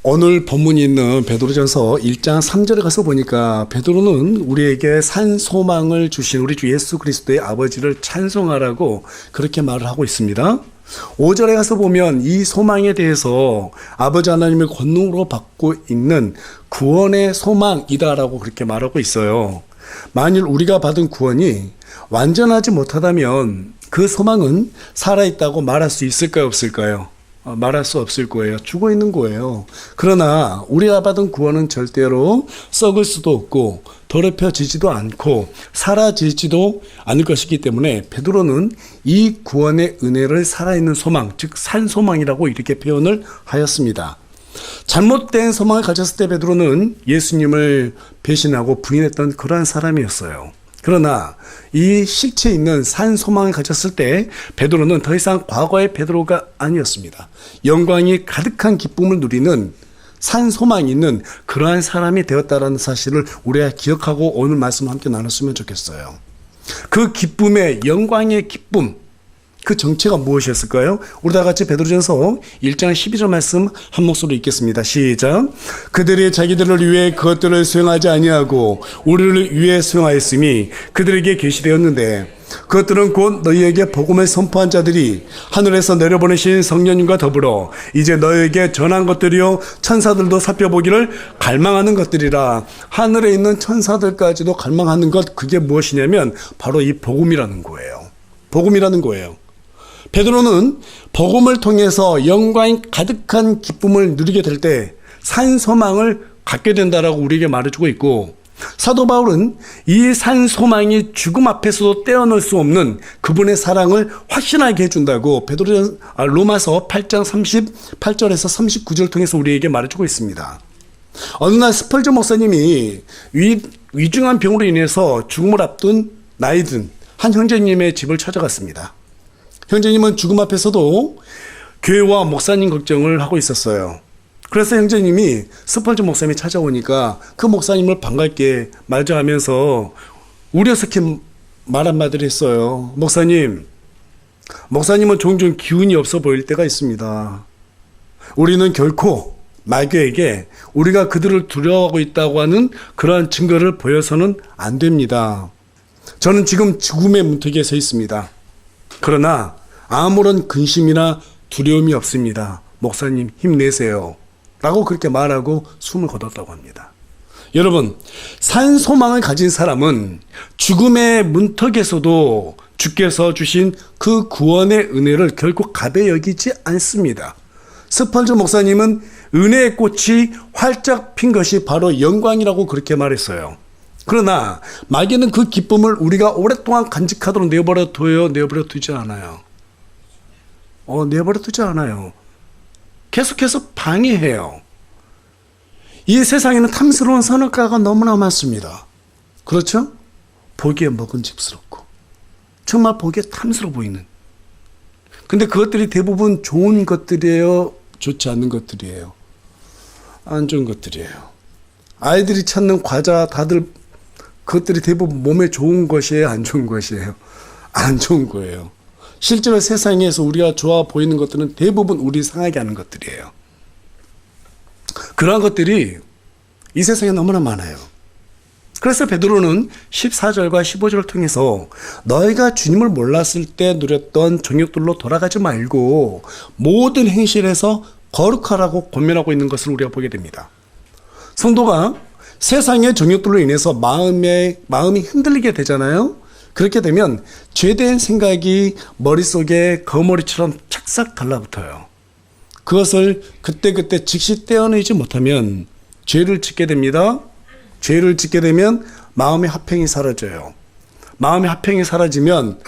오늘 본문이 있는 베드로전서 1장 3절에 가서 보니까 베드로는 우리에게 산 소망을 주신 우리 주 예수 그리스도의 아버지를 찬송하라고 그렇게 말을 하고 있습니다. 5절에 가서 보면 이 소망에 대해서 아버지 하나님의 권능으로 받고 있는 구원의 소망이다라고 그렇게 말하고 있어요. 만일 우리가 받은 구원이 완전하지 못하다면 그 소망은 살아있다고 말할 수 있을까요, 없을까요? 말할 수 없을 거예요. 죽어 있는 거예요. 그러나 우리가 받은 구원은 절대로 썩을 수도 없고 더럽혀지지도 않고 사라지지도 않을 것이기 때문에 베드로는 이 구원의 은혜를 살아있는 소망, 즉 산소망이라고 이렇게 표현을 하였습니다. 잘못된 소망을 가졌을 때 베드로는 예수님을 배신하고 부인했던 그러한 사람이었어요. 그러나 이 실체 있는 산 소망을 가졌을 때 베드로는 더 이상 과거의 베드로가 아니었습니다. 영광이 가득한 기쁨을 누리는 산 소망이 있는 그러한 사람이 되었다는 사실을 우리가 기억하고 오늘 말씀 함께 나눴으면 좋겠어요. 그 기쁨의 영광의 기쁨, 그 정체가 무엇이었을까요? 우리 다 같이 베드로전서 1장 12절 말씀 한 목소리로 읽겠습니다. 시작. 그들이 자기들을 위해 그것들을 수용하지 아니하고 우리를 위해 수용하였음이 그들에게 계시되었는데 그것들은 곧 너희에게 복음을 선포한 자들이 하늘에서 내려보내신 성령님과 더불어 이제 너희에게 전한 것들이요 천사들도 살펴보기를 갈망하는 것들이라. 하늘에 있는 천사들까지도 갈망하는 것, 그게 무엇이냐면 바로 이 복음이라는 거예요. 복음이라는 거예요. 베드로는 복음을 통해서 영광이 가득한 기쁨을 누리게 될 때 산소망을 갖게 된다라고 우리에게 말해주고 있고, 사도 바울은 이 산소망이 죽음 앞에서도 떼어놓을 수 없는 그분의 사랑을 확신하게 해준다고 로마서 8장 38절에서 39절 통해서 우리에게 말해주고 있습니다. 어느 날 스펄전 목사님이 위중한 병으로 인해서 죽음을 앞둔 나이 든 한 형제님의 집을 찾아갔습니다. 형제님은 죽음 앞에서도 교회와 목사님 걱정을 하고 있었어요. 그래서 형제님이 스펄전 목사님이 찾아오니까 그 목사님을 반갑게 맞이하면서 우려스럽게 말 한마디를 했어요. 목사님은 종종 기운이 없어 보일 때가 있습니다. 우리는 결코 마귀에게 우리가 그들을 두려워하고 있다고 하는 그러한 증거를 보여서는 안 됩니다. 저는 지금 죽음의 문턱에 서 있습니다. 그러나 아무런 근심이나 두려움이 없습니다. 목사님 힘내세요. 라고 그렇게 말하고 숨을 거뒀다고 합니다. 여러분, 산 소망을 가진 사람은 죽음의 문턱에서도 주께서 주신 그 구원의 은혜를 결코 가벼이 여기지 않습니다. 스펄전 목사님은 은혜의 꽃이 활짝 핀 것이 바로 영광이라고 그렇게 말했어요. 그러나 마귀는 그 기쁨을 우리가 오랫동안 간직하도록 내버려 두지 않아요. 내버려 두지 않아요. 계속해서 방해해요. 이 세상에는 탐스러운 선악과가 너무나 많습니다. 그렇죠? 보기에 먹음직스럽고 정말 보기에 탐스러워 보이는. 근데 그것들이 대부분 좋은 것들이에요? 좋지 않은 것들이에요? 안 좋은 것들이에요. 아이들이 찾는 과자 다들 그것들이 대부분 몸에 좋은 것이에요? 안 좋은 것이에요? 안 좋은 거예요. 실제로 세상에서 우리가 좋아 보이는 것들은 대부분 우리 상하게 하는 것들이에요. 그러한 것들이 이 세상에 너무나 많아요. 그래서 베드로는 14절과 15절을 통해서 너희가 주님을 몰랐을 때 누렸던 정욕들로 돌아가지 말고 모든 행실에서 거룩하라고 권면하고 있는 것을 우리가 보게 됩니다. 성도가 세상의 정욕들로 인해서 마음이 흔들리게 되잖아요. 그렇게 되면 죄된 생각이 머릿속에 거머리처럼 착싹 달라붙어요. 그것을 그때그때 즉시 떼어내지 못하면 죄를 짓게 됩니다. 죄를 짓게 되면 마음의 화평이 사라져요. 마음의 화평이 사라지면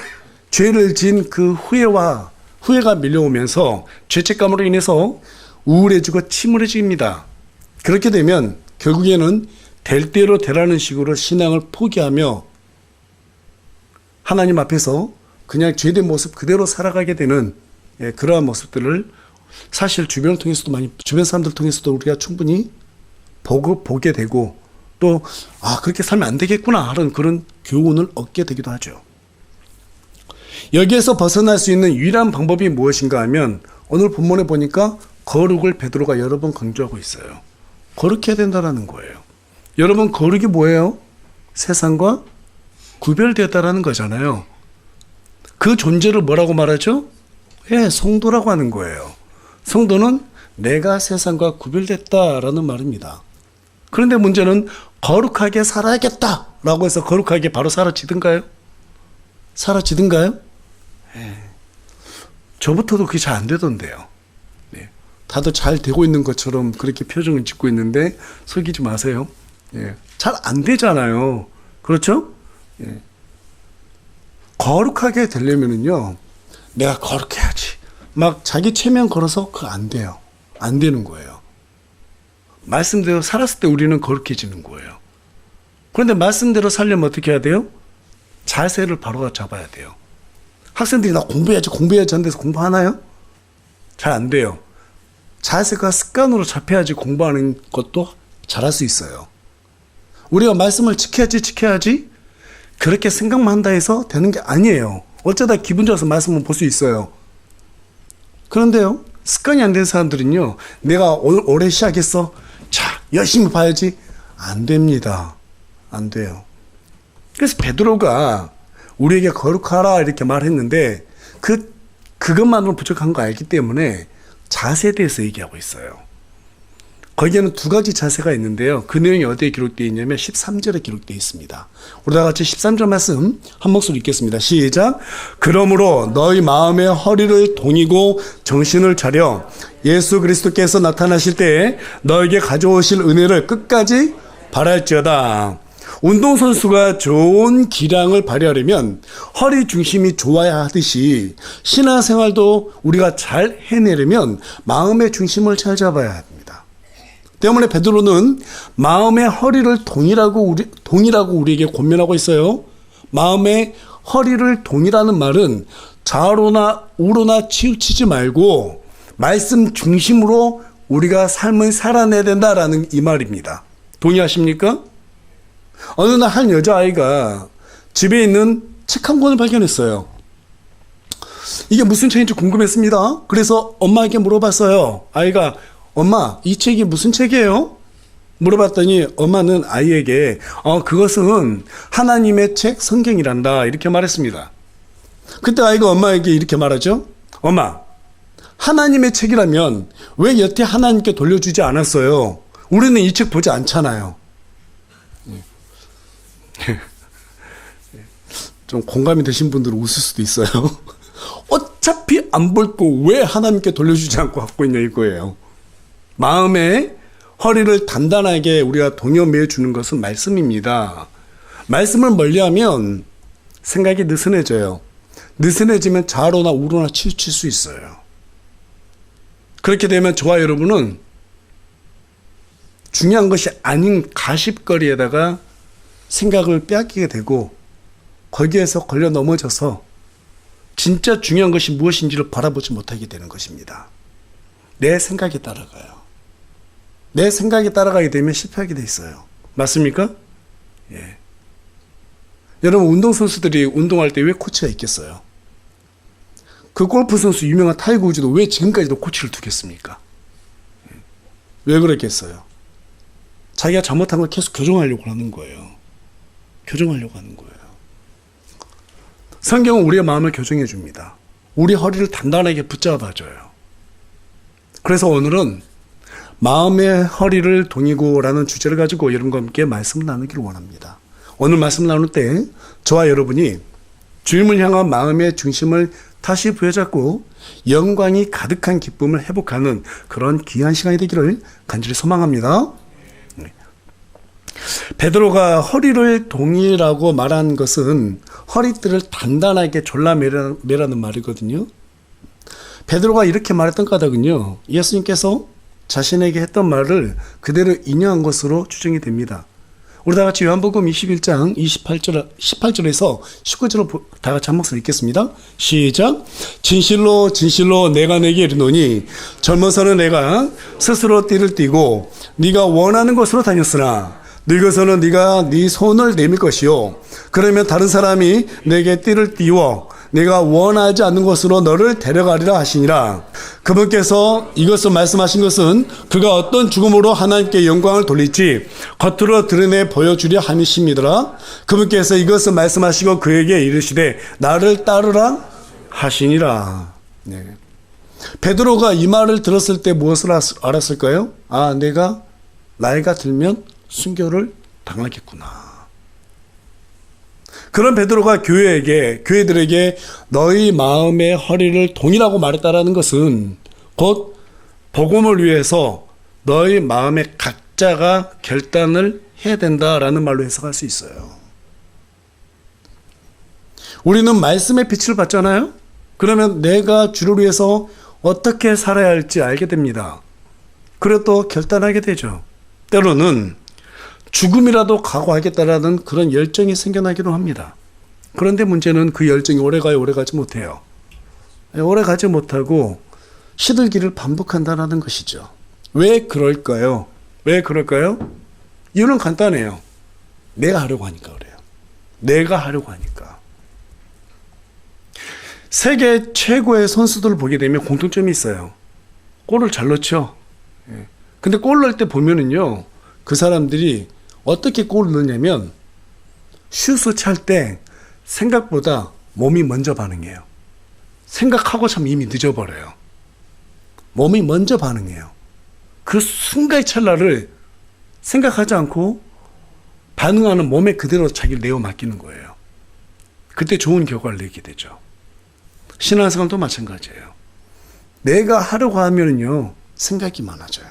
죄를 지은 그 후회가 밀려오면서 죄책감으로 인해서 우울해지고 침울해집니다. 그렇게 되면 결국에는 될 대로 되라는 식으로 신앙을 포기하며 하나님 앞에서 그냥 죄된 모습 그대로 살아가게 되는 그러한 모습들을 사실 주변을 통해서도 주변 사람들 통해서도 우리가 충분히 보게 되고 또 그렇게 살면 안 되겠구나 하는 그런 교훈을 얻게 되기도 하죠. 여기에서 벗어날 수 있는 유일한 방법이 무엇인가 하면 오늘 본문에 보니까 거룩을 베드로가 여러 번 강조하고 있어요. 거룩해야 된다라는 거예요. 여러분, 거룩이 뭐예요? 세상과 구별되었다라는 거잖아요. 그 존재를 뭐라고 말하죠? 예, 성도라고 하는 거예요. 성도는 내가 세상과 구별됐다라는 말입니다. 그런데 문제는 거룩하게 살아야겠다라고 해서 거룩하게 바로 사라지든가요? 사라지든가요? 예. 저부터도 그게 잘 안 되던데요. 네. 다들 잘 되고 있는 것처럼 그렇게 표정을 짓고 있는데 속이지 마세요. 예. 잘 안 되잖아요. 그렇죠? 예. 거룩하게 되려면은요, 내가 거룩해야지. 막 자기 체면 걸어서 그거 안 돼요. 안 되는 거예요. 말씀대로 살았을 때 우리는 거룩해지는 거예요. 그런데 말씀대로 살려면 어떻게 해야 돼요? 자세를 바로 잡아야 돼요. 학생들이 나 공부해야지 하는 데서 공부하나요? 잘 안 돼요. 자세가 습관으로 잡혀야지 공부하는 것도 잘할 수 있어요. 우리가 말씀을 지켜야지 그렇게 생각만 한다 해서 되는 게 아니에요. 어쩌다 기분 좋아서 말씀을 볼 수 있어요. 그런데요, 습관이 안 된 사람들은요, 내가 올해 시작했어. 자, 열심히 봐야지. 안 됩니다. 안 돼요. 그래서 베드로가 우리에게 거룩하라 이렇게 말했는데 그것만으로 부족한 거 알기 때문에 자세에 대해서 얘기하고 있어요. 거기에는 두 가지 자세가 있는데요. 그 내용이 어디에 기록되어 있냐면 13절에 기록되어 있습니다. 우리 다 같이 13절 말씀 한 목소리 읽겠습니다. 시작. 그러므로 너희 마음의 허리를 동이고 정신을 차려 예수 그리스도께서 나타나실 때에 너에게 가져오실 은혜를 끝까지 바랄지어다. 운동선수가 좋은 기량을 발휘하려면 허리 중심이 좋아야 하듯이 신앙생활도 우리가 잘 해내려면 마음의 중심을 잘 잡아야 합니다. 때문에 베드로는 마음의 허리를 동이라고 우리에게 권면하고 있어요. 마음의 허리를 동이라는 말은 좌로나 우로나 치우치지 말고 말씀 중심으로 우리가 삶을 살아내야 된다라는 이 말입니다. 동의하십니까? 어느 날 한 여자아이가 집에 있는 책 한 권을 발견했어요. 이게 무슨 책인지 궁금했습니다. 그래서 엄마에게 물어봤어요. 아이가 엄마, 이 책이 무슨 책이에요? 물어봤더니 엄마는 아이에게 그것은 하나님의 책 성경이란다 이렇게 말했습니다. 그때 아이가 엄마에게 이렇게 말하죠. 엄마, 하나님의 책이라면 왜 여태 하나님께 돌려주지 않았어요? 우리는 이 책 보지 않잖아요. 좀 공감이 되신 분들은 웃을 수도 있어요. 어차피 안 볼 거 왜 하나님께 돌려주지 않고 갖고 있냐 이거예요. 마음의 허리를 단단하게 우리가 동여매어 주는 것은 말씀입니다. 말씀을 멀리하면 생각이 느슨해져요. 느슨해지면 좌로나 우로나 치우칠 수 있어요. 그렇게 되면 저와 여러분은 중요한 것이 아닌 가십거리에다가 생각을 빼앗기게 되고 거기에서 걸려 넘어져서 진짜 중요한 것이 무엇인지를 바라보지 못하게 되는 것입니다. 내 생각에 따라가요. 내 생각에 따라가게 되면 실패하게 돼 있어요. 맞습니까? 예. 여러분, 운동선수들이 운동할 때 왜 코치가 있겠어요? 그 골프 선수 유명한 타이거 우즈도 왜 지금까지도 코치를 두겠습니까? 왜 그랬겠어요? 자기가 잘못한 걸 계속 교정하려고 하는 거예요. 교정하려고 하는 거예요. 성경은 우리의 마음을 교정해 줍니다. 우리 허리를 단단하게 붙잡아줘요. 그래서 오늘은 마음의 허리를 동이고 라는 주제를 가지고 여러분과 함께 말씀을 나누기를 원합니다. 오늘 말씀 나눌 때 저와 여러분이 주님을 향한 마음의 중심을 다시 부여잡고 영광이 가득한 기쁨을 회복하는 그런 귀한 시간이 되기를 간절히 소망합니다. 베드로가 허리를 동이라고 말한 것은 허리띠를 단단하게 졸라매라는 말이거든요. 베드로가 이렇게 말했던 까닭은요, 예수님께서 자신에게 했던 말을 그대로 인용한 것으로 추정이 됩니다. 우리 다 같이 요한복음 21장 18절에서 19절을 다 같이 한 목소리 읽겠습니다. 시작. 진실로 진실로 내가 내게 이르노니 젊어서는 내가 스스로 띠를 띠고 네가 원하는 곳으로 다녔으나 늙어서는 네가 네 손을 내밀 것이요 그러면 다른 사람이 내게 띠를 띠워 내가 원하지 않는 곳으로 너를 데려가리라 하시니라. 그분께서 이것을 말씀하신 것은 그가 어떤 죽음으로 하나님께 영광을 돌릴지 겉으로 드러내 보여주려 함이심이더라. 그분께서 이것을 말씀하시고 그에게 이르시되 나를 따르라 하시니라. 네. 베드로가 이 말을 들었을 때 무엇을 알았을까요? 아, 내가 나이가 들면 순교를 당하겠구나. 그런 베드로가 교회들에게 너희 마음의 허리를 동이라고 말했다라는 것은 곧 복음을 위해서 너희 마음의 각자가 결단을 해야 된다라는 말로 해석할 수 있어요. 우리는 말씀의 빛을 받잖아요. 그러면 내가 주를 위해서 어떻게 살아야 할지 알게 됩니다. 그리고 또 결단하게 되죠. 때로는 죽음이라도 각오하겠다라는 그런 열정이 생겨나기도 합니다. 그런데 문제는 그 열정이 오래가요, 오래가지 못해요. 오래가지 못하고 시들기를 반복한다는 것이죠. 왜 그럴까요? 왜 그럴까요? 이유는 간단해요. 내가 하려고 하니까 그래요. 내가 하려고 하니까. 세계 최고의 선수들을 보게 되면 공통점이 있어요. 골을 잘 넣죠. 근데 골 넣을 때 보면은요, 그 사람들이 어떻게 골을 넣냐면 슛을 찰 때 생각보다 몸이 먼저 반응해요. 생각하고 참 이미 늦어버려요. 몸이 먼저 반응해요. 그 순간의 찰나를 생각하지 않고 반응하는 몸에 그대로 자기를 내어 맡기는 거예요. 그때 좋은 결과를 내게 되죠. 신앙생활도 마찬가지예요. 내가 하려고 하면요, 생각이 많아져요.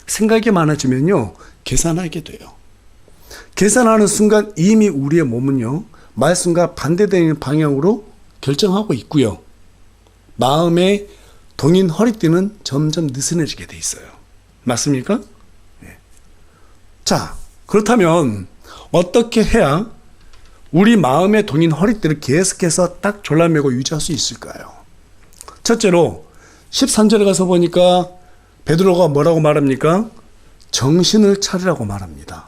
생각이 많아지면요, 계산하게 돼요. 계산하는 순간 이미 우리의 몸은요, 말씀과 반대되는 방향으로 결정하고 있고요. 마음의 동인 허리띠는 점점 느슨해지게 돼 있어요. 맞습니까? 네. 자, 그렇다면 어떻게 해야 우리 마음의 동인 허리띠를 계속해서 딱 졸라매고 유지할 수 있을까요? 첫째로 13절에 가서 보니까 베드로가 뭐라고 말합니까? 정신을 차리라고 말합니다.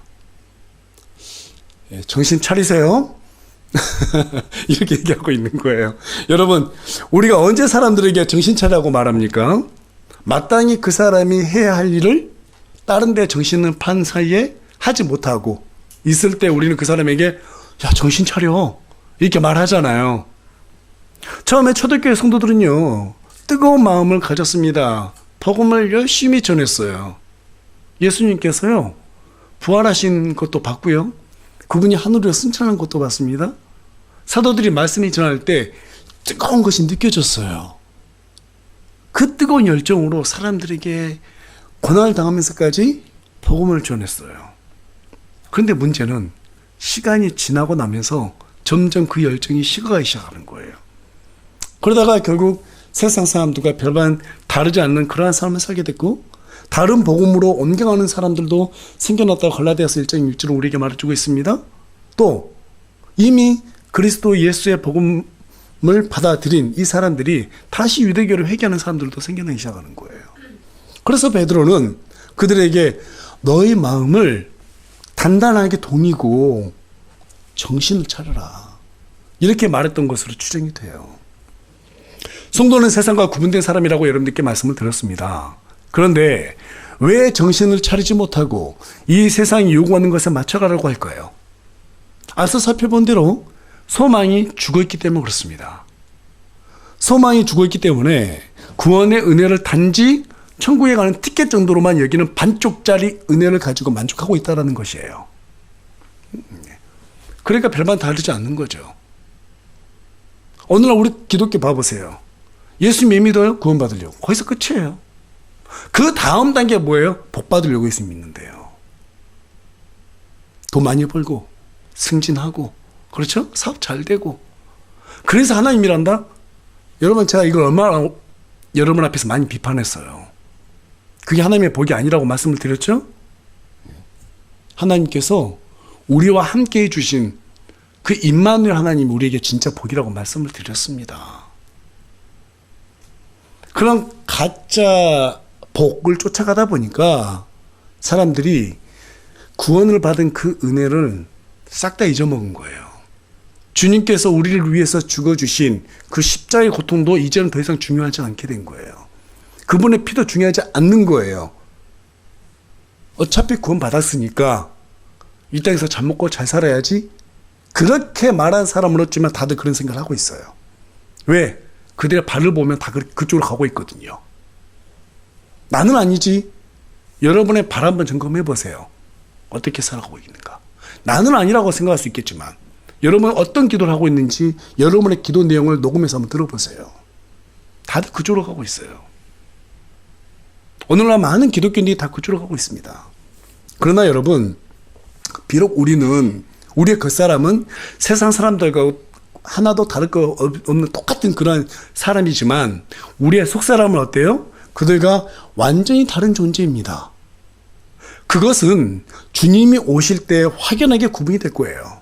정신 차리세요. 이렇게 얘기하고 있는 거예요. 여러분, 우리가 언제 사람들에게 정신 차리라고 말합니까? 마땅히 그 사람이 해야 할 일을 다른 데 정신을 판 사이에 하지 못하고 있을 때 우리는 그 사람에게 야, 정신 차려, 이렇게 말하잖아요. 처음에 초대교회 성도들은요, 뜨거운 마음을 가졌습니다. 복음을 열심히 전했어요. 예수님께서요, 부활하신 것도 봤고요, 그분이 하늘로 승천한 것도 봤습니다. 사도들이 말씀이 전할 때 뜨거운 것이 느껴졌어요. 그 뜨거운 열정으로 사람들에게 고난을 당하면서까지 복음을 전했어요. 그런데 문제는 시간이 지나고 나면서 점점 그 열정이 식어가기 시작하는 거예요. 그러다가 결국 세상 사람들과 별반 다르지 않는 그러한 삶을 살게 됐고, 다른 복음으로 옮겨가는 사람들도 생겨났다고 갈라디아서 1장 6절을 우리에게 말해주고 있습니다. 또 이미 그리스도 예수의 복음을 받아들인 이 사람들이 다시 유대교를 회개하는 사람들도 생겨나기 시작하는 거예요. 그래서 베드로는 그들에게 너희 마음을 단단하게 동이고 정신을 차려라, 이렇게 말했던 것으로 추정이 돼요. 성도는 세상과 구분된 사람이라고 여러분들께 말씀을 드렸습니다. 그런데 왜 정신을 차리지 못하고 이 세상이 요구하는 것에 맞춰가려고 할까요? 앞서 살펴본 대로 소망이 죽어있기 때문에 그렇습니다. 소망이 죽어있기 때문에 구원의 은혜를 단지 천국에 가는 티켓 정도로만 여기는 반쪽짜리 은혜를 가지고 만족하고 있다는 것이에요. 그러니까 별반 다르지 않는 거죠. 오늘날 우리 기독교 봐보세요. 예수 믿어요? 구원받으려고. 거기서 끝이에요. 그 다음 단계 뭐예요? 복 받으려고 예수 믿는데요. 돈 많이 벌고 승진하고, 그렇죠? 사업 잘 되고. 그래서 하나님이란다? 여러분, 제가 이걸 얼마나 여러분 앞에서 많이 비판했어요. 그게 하나님의 복이 아니라고 말씀을 드렸죠? 하나님께서 우리와 함께 해주신 그 임마누엘 하나님이 우리에게 진짜 복이라고 말씀을 드렸습니다. 그런 가짜 복을 쫓아가다 보니까 사람들이 구원을 받은 그 은혜를 싹 다 잊어먹은 거예요. 주님께서 우리를 위해서 죽어주신 그 십자가의 고통도 이제는 더 이상 중요하지 않게 된 거예요. 그분의 피도 중요하지 않는 거예요. 어차피 구원 받았으니까 이 땅에서 잘 먹고 잘 살아야지, 그렇게 말한 사람은 없지만 다들 그런 생각을 하고 있어요. 왜? 그들의 발을 보면 다 그쪽으로 가고 있거든요. 나는 아니지. 여러분의 발 한번 점검해 보세요. 어떻게 살아가고 있는가. 나는 아니라고 생각할 수 있겠지만 여러분은 어떤 기도를 하고 있는지 여러분의 기도 내용을 녹음해서 한번 들어보세요. 다들 그쪽으로 가고 있어요. 오늘날 많은 기독교인들이 다 그쪽으로 가고 있습니다. 그러나 여러분, 비록 우리의 겉사람은 세상 사람들과 하나도 다를 거 없는 똑같은 그런 사람이지만 우리의 속사람은 어때요? 그들과 완전히 다른 존재입니다. 그것은 주님이 오실 때 확연하게 구분이 될 거예요.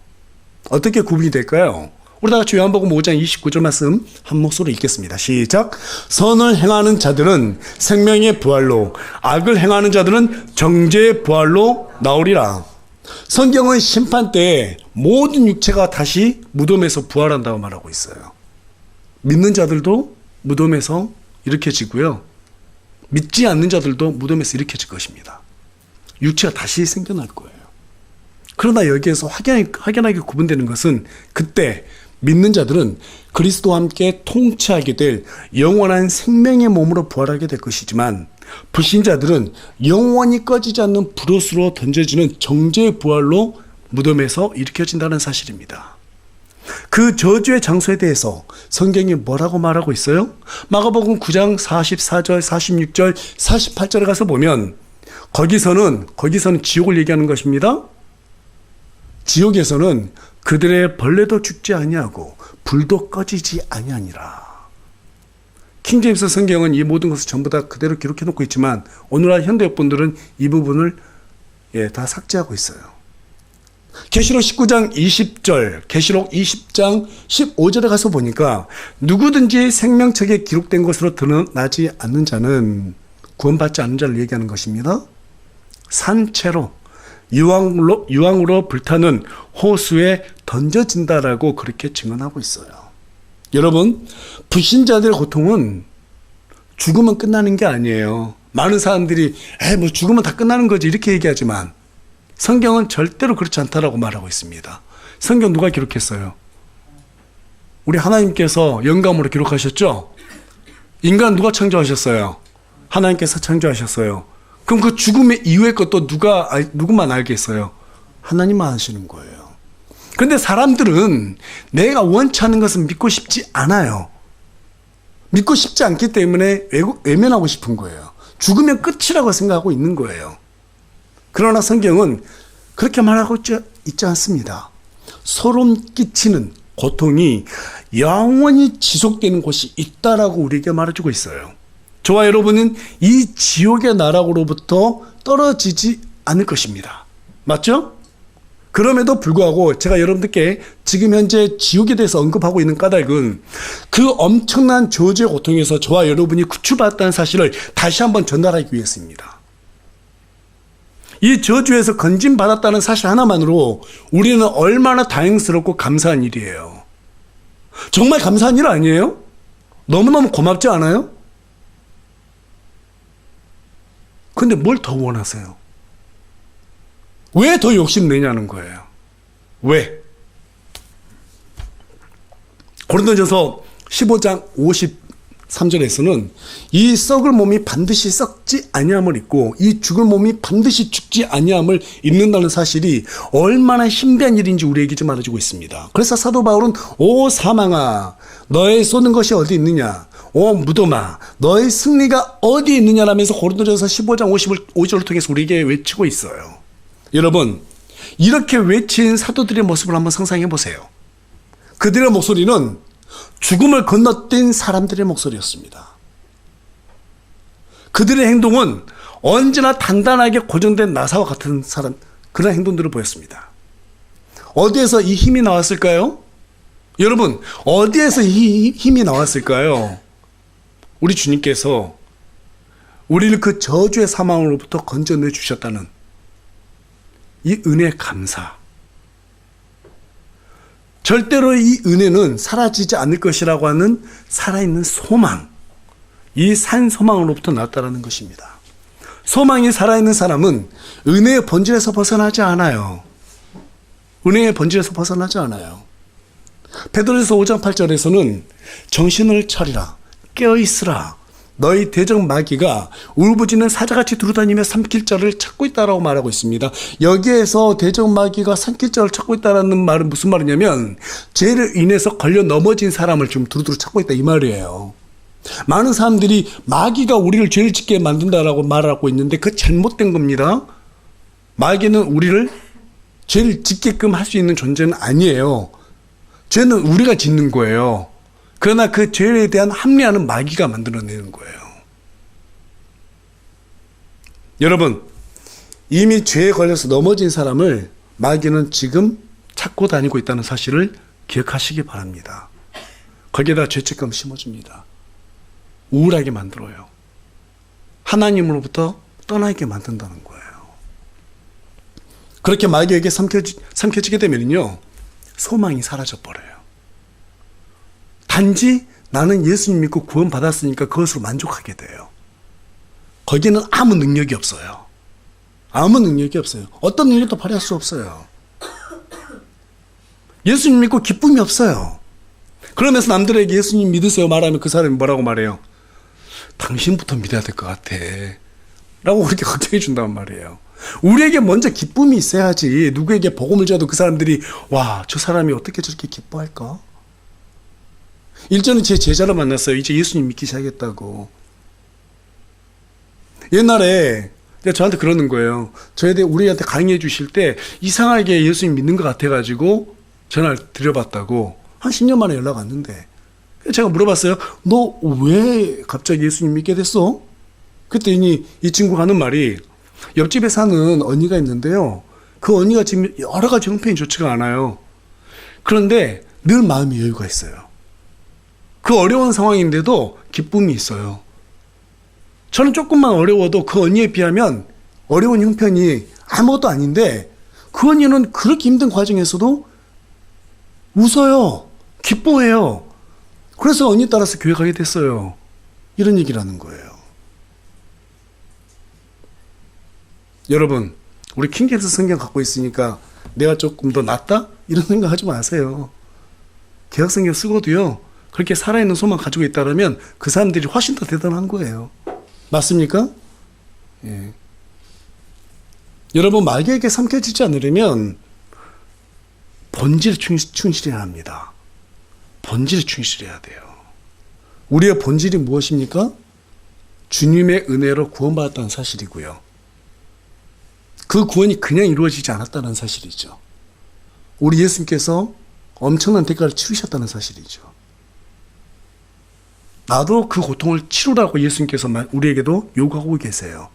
어떻게 구분이 될까요? 우리 다 같이 요한복음 5장 29절 말씀 한 목소리로 읽겠습니다. 시작. 선을 행하는 자들은 생명의 부활로, 악을 행하는 자들은 정죄의 부활로 나오리라. 성경은 심판 때 모든 육체가 다시 무덤에서 부활한다고 말하고 있어요. 믿는 자들도 무덤에서 일으켜지고요, 믿지 않는 자들도 무덤에서 일으켜질 것입니다. 육체가 다시 생겨날 거예요. 그러나 여기에서 확연하게 구분되는 것은 그때 믿는 자들은 그리스도와 함께 통치하게 될 영원한 생명의 몸으로 부활하게 될 것이지만, 불신자들은 영원히 꺼지지 않는 불옷으로 던져지는 정죄의 부활로 무덤에서 일으켜진다는 사실입니다. 그 저주의 장소에 대해서 성경이 뭐라고 말하고 있어요? 마가복음 9장 44절, 46절, 48절에 가서 보면 거기서는 지옥을 얘기하는 것입니다. 지옥에서는 그들의 벌레도 죽지 아니하고 불도 꺼지지 아니하니라. 킹제임스 성경은 이 모든 것을 전부 다 그대로 기록해 놓고 있지만 오늘날 현대역 분들은 이 부분을 다 삭제하고 있어요. 계시록 19장 20절, 계시록 20장 15절에 가서 보니까 누구든지 생명책에 기록된 것으로 드러나지 않는 자는, 구원받지 않는 자를 얘기하는 것입니다. 산채로 유황으로 불타는 호수에 던져진다라고 그렇게 증언하고 있어요. 여러분, 불신자들의 고통은 죽으면 끝나는 게 아니에요. 많은 사람들이 뭐 죽으면 다 끝나는 거지 이렇게 얘기하지만 성경은 절대로 그렇지 않다라고 말하고 있습니다. 성경 누가 기록했어요? 우리 하나님께서 영감으로 기록하셨죠? 인간 누가 창조하셨어요? 하나님께서 창조하셨어요. 그럼 그 죽음의 이후의 것도 누구만 알겠어요? 하나님만 아시는 거예요. 그런데 사람들은 내가 원치 않는 것은 믿고 싶지 않아요. 믿고 싶지 않기 때문에 외면하고 싶은 거예요. 죽으면 끝이라고 생각하고 있는 거예요. 그러나 성경은 그렇게 말하고 있지 않습니다. 소름 끼치는 고통이 영원히 지속되는 곳이 있다라고 우리에게 말해주고 있어요. 저와 여러분은 이 지옥의 나라로부터 떨어지지 않을 것입니다. 맞죠? 그럼에도 불구하고 제가 여러분들께 지금 현재 지옥에 대해서 언급하고 있는 까닭은 그 엄청난 저주의 고통에서 저와 여러분이 구출받았다는 사실을 다시 한번 전달하기 위해서입니다. 이 저주에서 건진받았다는 사실 하나만으로 우리는 얼마나 다행스럽고 감사한 일이에요. 정말 감사한 일 아니에요? 너무너무 고맙지 않아요? 근데 뭘 더 원하세요? 왜 더 욕심내냐는 거예요. 왜? 고린도전서 15장 53절에서는 이 썩을 몸이 반드시 썩지 아니함을 입고 이 죽을 몸이 반드시 죽지 아니함을 입는다는 사실이 얼마나 신비한 일인지 우리에게 좀 알려주고 있습니다. 그래서 사도 바울은 오 사망아 너의 쏘는 것이 어디 있느냐, 오 무덤아 너의 승리가 어디 있느냐라면서 고린도전서 15장 55절을 통해서 우리에게 외치고 있어요. 여러분, 이렇게 외친 사도들의 모습을 한번 상상해 보세요. 그들의 목소리는 죽음을 건너뛴 사람들의 목소리였습니다. 그들의 행동은 언제나 단단하게 고정된 나사와 같은 그런 행동들을 보였습니다. 어디에서 이 힘이 나왔을까요? 여러분, 어디에서 이 힘이 나왔을까요? 우리 주님께서 우리를 그 저주의 사망으로부터 건져내 주셨다는 이 은혜의 감사. 절대로 이 은혜는 사라지지 않을 것이라고 하는 살아있는 소망, 이 산 소망으로부터 났다라는 것입니다. 소망이 살아있는 사람은 은혜의 본질에서 벗어나지 않아요. 은혜의 본질에서 벗어나지 않아요. 베드로전서 5장 8절에서는 정신을 차리라, 깨어있으라, 너희 대적 마귀가 울부짖는 사자같이 두루다니며 삼킬 자를 찾고 있다라고 말하고 있습니다. 여기에서 대적 마귀가 삼킬 자를 찾고 있다라는 말은 무슨 말이냐면 죄를 인해서 걸려 넘어진 사람을 좀 두루두루 찾고 있다 이 말이에요. 많은 사람들이 마귀가 우리를 죄를 짓게 만든다라고 말하고 있는데 그거 잘못된 겁니다. 마귀는 우리를 죄를 짓게끔 할 수 있는 존재는 아니에요. 죄는 우리가 짓는 거예요. 그러나 그 죄에 대한 합리화는 마귀가 만들어내는 거예요. 여러분, 이미 죄에 걸려서 넘어진 사람을 마귀는 지금 찾고 다니고 있다는 사실을 기억하시기 바랍니다. 거기에다 죄책감 심어줍니다. 우울하게 만들어요. 하나님으로부터 떠나게 만든다는 거예요. 그렇게 마귀에게 삼켜지게 되면요, 소망이 사라져버려요. 단지 나는 예수님 믿고 구원받았으니까 그것으로 만족하게 돼요. 거기에는 아무 능력이 없어요. 아무 능력이 없어요. 어떤 능력도 발휘할 수 없어요. 예수님 믿고 기쁨이 없어요. 그러면서 남들에게 예수님 믿으세요 말하면 그 사람이 뭐라고 말해요? 당신부터 믿어야 될 것 같아 라고 그렇게 걱정해 준단 말이에요. 우리에게 먼저 기쁨이 있어야지. 누구에게 복음을 줘도 그 사람들이 와, 저 사람이 어떻게 저렇게 기뻐할까? 일전에 제 제자를 만났어요. 이제 예수님 믿기 시작했다고. 옛날에 저한테 그러는 거예요. 우리한테 강의해 주실 때 이상하게 예수님 믿는 것 같아가지고 전화를 드려봤다고. 한 10년 만에 연락 왔는데 제가 물어봤어요. 너 왜 갑자기 예수님 믿게 됐어? 그랬더니 이 친구가 하는 말이 옆집에 사는 언니가 있는데요. 그 언니가 지금 여러 가지 형편이 좋지가 않아요. 그런데 늘 마음의 여유가 있어요. 그 어려운 상황인데도 기쁨이 있어요. 저는 조금만 어려워도 그 언니에 비하면 어려운 형편이 아무것도 아닌데 그 언니는 그렇게 힘든 과정에서도 웃어요. 기뻐해요. 그래서 언니 따라서 교회 가게 됐어요. 이런 얘기라는 거예요. 여러분, 우리 킹제임스 성경 갖고 있으니까 내가 조금 더 낫다? 이런 생각 하지 마세요. 개혁성경 쓰고도요, 그렇게 살아있는 소망 가지고 있다면 그 사람들이 훨씬 더 대단한 거예요. 맞습니까? 예. 여러분, 마귀에게 삼켜지지 않으려면 본질에 충실해야 합니다. 본질에 충실해야 돼요. 우리의 본질이 무엇입니까? 주님의 은혜로 구원받았다는 사실이고요. 그 구원이 그냥 이루어지지 않았다는 사실이죠. 우리 예수님께서 엄청난 대가를 치르셨다는 사실이죠. 나도 그 고통을 치르라고 예수님께서 우리에게도 요구하고 계세요.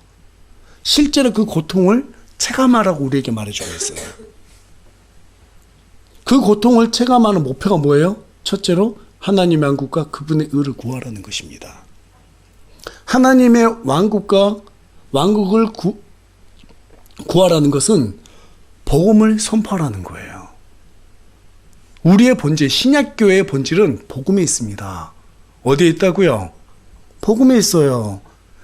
실제로 그 고통을 체감하라고 우리에게 말해주고 있어요. 그 고통을 체감하는 목표가 뭐예요? 첫째로 하나님의 왕국과 그분의 의를 구하라는 것입니다. 하나님의 왕국과 왕국을 구하라는 것은 복음을 선포하라는 거예요. 우리의 본질, 신약교회의 본질은 복음에 있습니다. 어디에 있다고요? 복음에 있어요.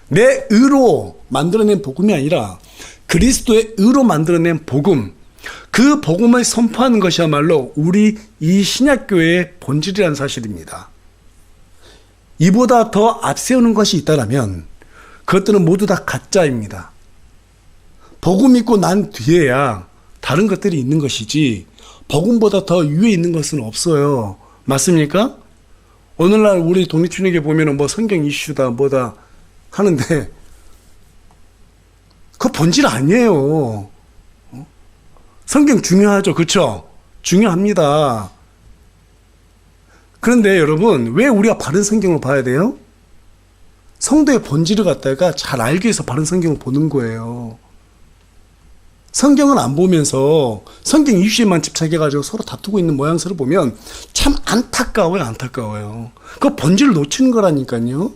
내 의로 만들어낸 복음이 아니라 그리스도의 의로 만들어낸 복음, 그 복음을 선포하는 것이야말로 우리 이 신약교회의 본질이라는 사실입니다. 이보다 더 앞세우는 것이 있다면 그것들은 모두 다 가짜입니다. 복음 믿고 난 뒤에야 다른 것들이 있는 것이지 복음보다 더 위에 있는 것은 없어요. 맞습니까? 오늘날 우리 독립춘에게 보면 뭐 성경 이슈다 뭐다 하는데 그거 본질 아니에요. 성경 중요하죠. 그렇죠? 중요합니다. 그런데 여러분, 왜 우리가 바른 성경을 봐야 돼요? 성도의 본질을 갖다가 잘 알기 위해서 바른 성경을 보는 거예요. 성경을 안 보면서 성경 이슈에만 집착해가지고 서로 다투고 있는 모양새를 보면 참 안타까워요. 안타까워요. 그 본질을 놓치는 거라니까요.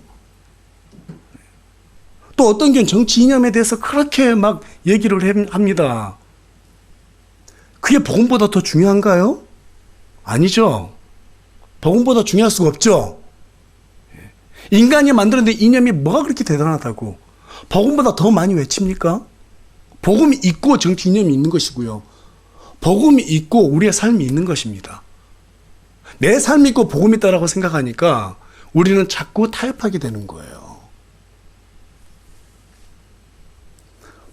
또 어떤 경우는 정치 이념에 대해서 그렇게 막 얘기를 합니다. 그게 복음보다 더 중요한가요? 아니죠. 복음보다 중요할 수가 없죠. 인간이 만들어낸 이념이 뭐가 그렇게 대단하다고 복음보다 더 많이 외칩니까? 복음이 있고 정치 이념이 있는 것이고요. 복음이 있고 우리의 삶이 있는 것입니다. 내 삶이 있고 복음이 있다라고 생각하니까 우리는 자꾸 타협하게 되는 거예요.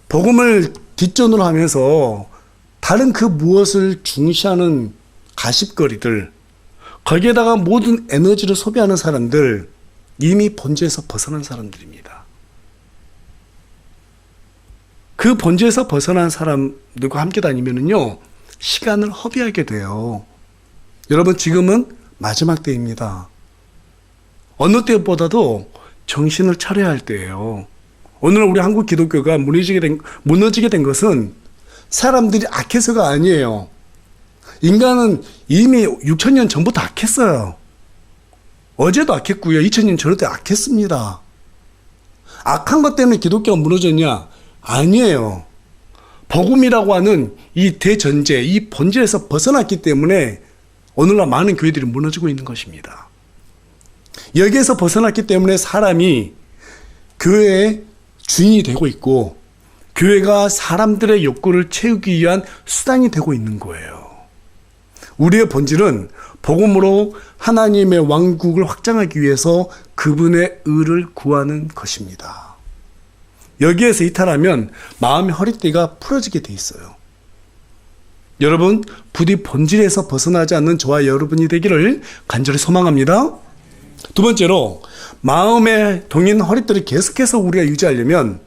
복음을 뒷전으로 하면서 다른 그 무엇을 중시하는 가십거리들, 거기에다가 모든 에너지를 소비하는 사람들, 이미 본질에서 벗어난 사람들입니다. 그 본질에서 벗어난 사람들과 함께 다니면요, 시간을 허비하게 돼요. 여러분, 지금은 마지막 때입니다. 어느 때보다도 정신을 차려야 할 때예요. 오늘 우리 한국 기독교가 무너지게 된 것은 사람들이 악해서가 아니에요. 인간은 이미 6,000년 전부터 악했어요. 어제도 악했고요. 2000년 전에도 악했습니다. 악한 것 때문에 기독교가 무너졌냐? 아니에요. 복음이라고 하는 이 대전제, 이 본질에서 벗어났기 때문에 오늘날 많은 교회들이 무너지고 있는 것입니다. 여기에서 벗어났기 때문에 사람이 교회의 주인이 되고 있고 교회가 사람들의 욕구를 채우기 위한 수단이 되고 있는 거예요. 우리의 본질은 복음으로 하나님의 왕국을 확장하기 위해서 그분의 의를 구하는 것입니다. 여기에서 이탈하면 마음의 허리띠가 풀어지게 돼 있어요. 여러분, 부디 본질에서 벗어나지 않는 저와 여러분이 되기를 간절히 소망합니다. 두 번째로, 마음의 동인 허리띠를 계속해서 우리가 유지하려면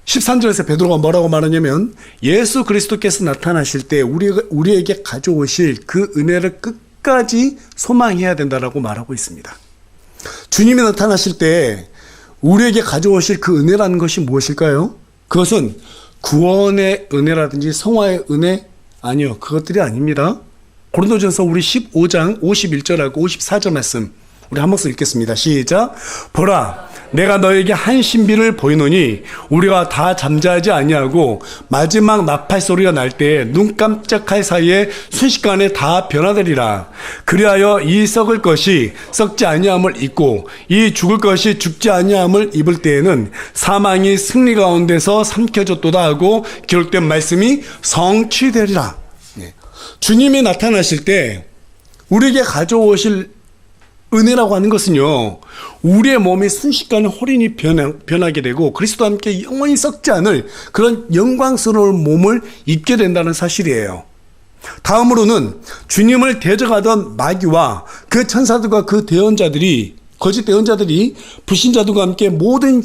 13절에서 베드로가 뭐라고 말하냐면 예수 그리스도께서 나타나실 때 우리에게 가져오실 그 은혜를 끝까지 소망해야 된다라고 말하고 있습니다. 주님이 나타나실 때 우리에게 가져오실 그 은혜라는 것이 무엇일까요? 그것은 구원의 은혜라든지 성화의 은혜? 아니요, 그것들이 아닙니다. 고린도전서 우리 15장 51절하고 54절 말씀 우리 한 목소리 읽겠습니다. 시작. 보라, 내가 너에게 한 신비를 보이노니 우리가 다 잠자지 아니하고 마지막 나팔 소리가 날 때 눈 깜짝할 사이에 순식간에 다 변화되리라. 그리하여 이 썩을 것이 썩지 아니함을 입고 이 죽을 것이 죽지 아니함을 입을 때에는 사망이 승리 가운데서 삼켜졌도다 하고 기록된 말씀이 성취되리라. 주님이 나타나실 때 우리에게 가져오실 은혜라고 하는 것은요, 우리의 몸이 순식간에 홀인이 변하게 되고 그리스도와 함께 영원히 썩지 않을 그런 영광스러운 몸을 입게 된다는 사실이에요. 다음으로는 주님을 대적하던 마귀와 그 천사들과 그 대언자들이, 거짓 대언자들이 불신자들과 함께 모든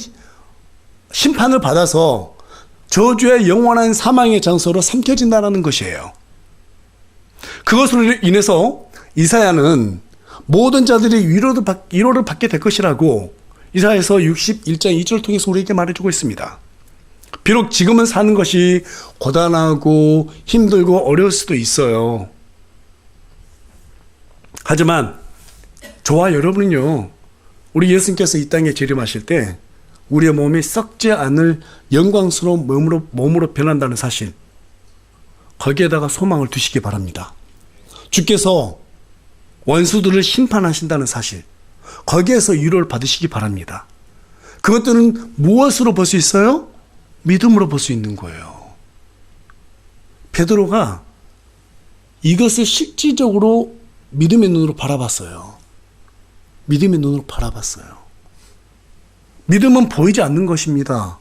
심판을 받아서 저주의 영원한 사망의 장소로 삼켜진다는 것이에요. 그것으로 인해서 이사야는 모든 자들이 위로를 받게 될 것이라고 이사야서 61장 2절을 통해서 우리에게 말해주고 있습니다. 비록 지금은 사는 것이 고단하고 힘들고 어려울 수도 있어요. 하지만 저와 여러분은요, 우리 예수님께서 이 땅에 재림하실 때 우리의 몸이 썩지 않을 영광스러운 몸으로 변한다는 사실, 거기에다가 소망을 두시기 바랍니다. 주께서 원수들을 심판하신다는 사실, 거기에서 위로를 받으시기 바랍니다. 그것들은 무엇으로 볼 수 있어요? 믿음으로 볼 수 있는 거예요. 베드로가 이것을 실질적으로 믿음의 눈으로 바라봤어요. 믿음의 눈으로 바라봤어요. 믿음은 보이지 않는 것입니다.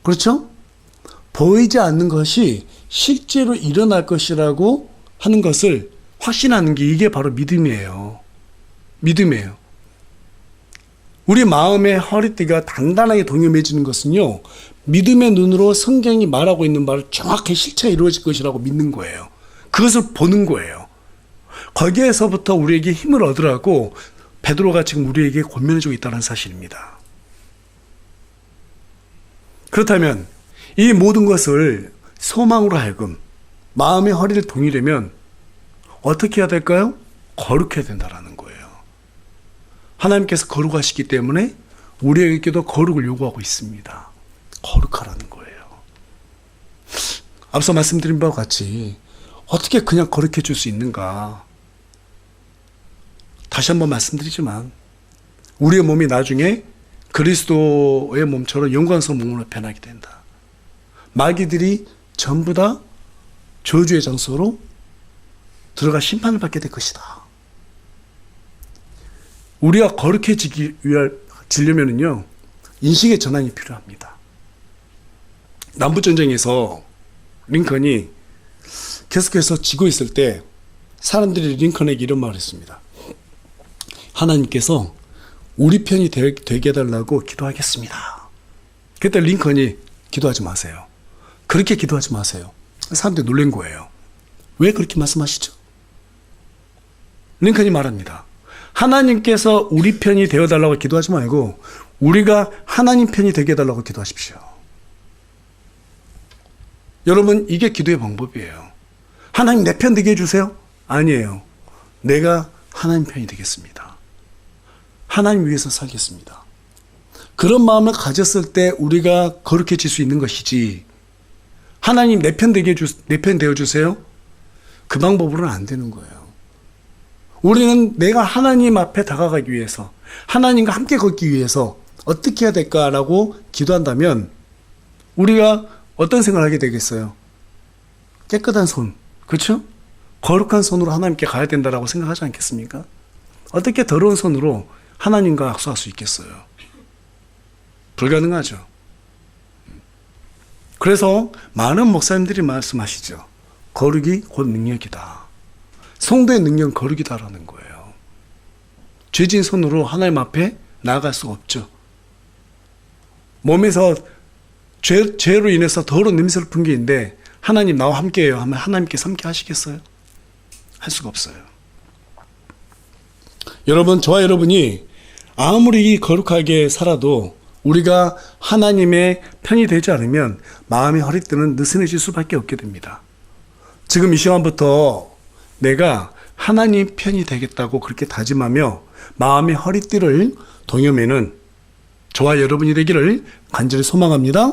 그렇죠? 보이지 않는 것이 실제로 일어날 것이라고 하는 것을 확신하는 게 이게 바로 믿음이에요. 믿음이에요. 우리 마음의 허리띠가 단단하게 동요매지는 것은요, 믿음의 눈으로 성경이 말하고 있는 말을 정확히 실체가 이루어질 것이라고 믿는 거예요. 그것을 보는 거예요. 거기에서부터 우리에게 힘을 얻으라고 베드로가 지금 우리에게 권면해주고 있다는 사실입니다. 그렇다면 이 모든 것을 소망으로 하여금 마음의 허리를 동이려면 어떻게 해야 될까요? 거룩해야 된다는 거예요. 하나님께서 거룩하시기 때문에 우리에게도 거룩을 요구하고 있습니다. 거룩하라는 거예요. 앞서 말씀드린 바와 같이 어떻게 그냥 거룩해 줄 수 있는가? 다시 한번 말씀드리지만 우리의 몸이 나중에 그리스도의 몸처럼 영광스러운 몸으로 변하게 된다. 마귀들이 전부 다 저주의 장소로 들어가 심판을 받게 될 것이다. 우리가 거룩해지려면요, 인식의 전환이 필요합니다. 남북전쟁에서 링컨이 계속해서 지고 있을 때 사람들이 링컨에게 이런 말을 했습니다. 하나님께서 우리 편이 되게 해달라고 기도하겠습니다. 그때 링컨이 기도하지 마세요. 그렇게 기도하지 마세요. 사람들이 놀란 거예요. 왜 그렇게 말씀하시죠? 링컨이 말합니다. 하나님께서 우리 편이 되어달라고 기도하지 말고 우리가 하나님 편이 되게 해달라고 기도하십시오. 여러분, 이게 기도의 방법이에요. 하나님 내 편 되게 해주세요? 아니에요. 내가 하나님 편이 되겠습니다. 하나님 위해서 살겠습니다. 그런 마음을 가졌을 때 우리가 거룩해질 수 있는 것이지, 하나님 내 편 되어주세요? 그 방법으로는 안 되는 거예요. 우리는 내가 하나님 앞에 다가가기 위해서, 하나님과 함께 걷기 위해서 어떻게 해야 될까라고 기도한다면 우리가 어떤 생각을 하게 되겠어요? 깨끗한 손, 그렇죠? 거룩한 손으로 하나님께 가야 된다라고 생각하지 않겠습니까? 어떻게 더러운 손으로 하나님과 악수할 수 있겠어요? 불가능하죠. 그래서 많은 목사님들이 말씀하시죠. 거룩이 곧 능력이다. 성도의 능력은 거룩이다라는 거예요. 죄진 손으로 하나님 앞에 나아갈 수가 없죠. 몸에서 죄로 인해서 더러운 냄새를 푼 게 있는데 하나님 나와 함께해요 하면 하나님께서 함께 하시겠어요? 할 수가 없어요. 여러분, 저와 여러분이 아무리 거룩하게 살아도 우리가 하나님의 편이 되지 않으면 마음의 허리띠는 느슨해질 수밖에 없게 됩니다. 지금 이 시간부터 내가 하나님 편이 되겠다고 그렇게 다짐하며 마음의 허리띠를 동여매는 저와 여러분이 되기를 간절히 소망합니다.